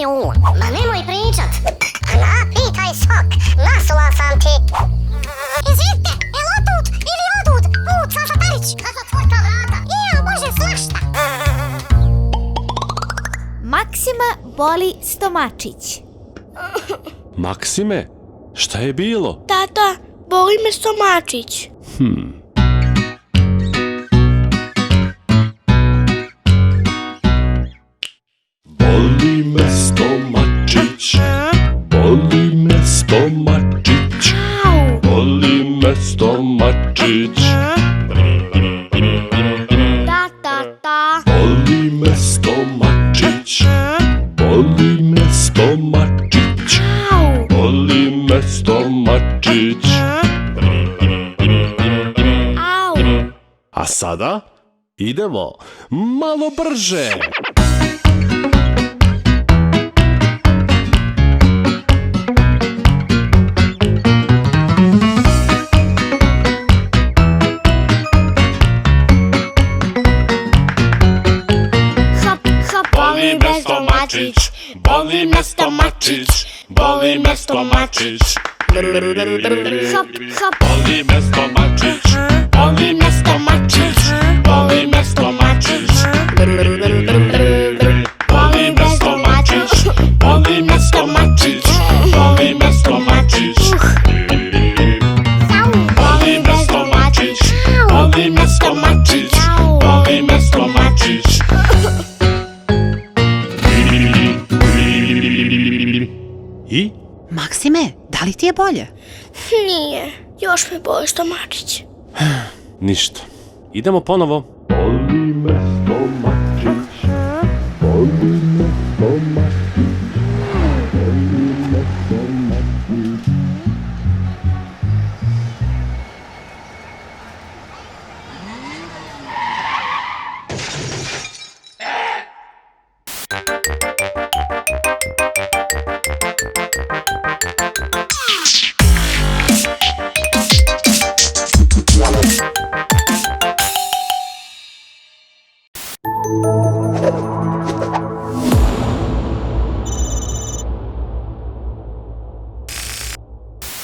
Ju, ma nemoj pričat. Napitaj sok, nasula sam ti. Izvite, jel otut ili odut? Put, Saša Perić. Kako otvorka vrata? Jel, može svašta. Maksima boli stomačić. Maksime, šta je bilo? Tata, boli me stomačić. Boli me stomačić, boli me stomačić, boli me stomačić, Da, tata. boli me stomačić, boli me stomačić, boli me stomačić. Au. A sada idemo malo brže. Hop, hop, boli me stomačić. Boli me stomačić. Boli me stomačić. Hop, hop. Boli me stomačić, Boli me stomačić. Boli me stomačić. Boli me stomačić. Boli me stomačić. Boli me stomačić. Boli me stomačić. Boli me stomačić. Boli me stomačić. I Maksime, da li ti je bolje? Nije, još me boli stomačić. ništa. Idemo ponovo.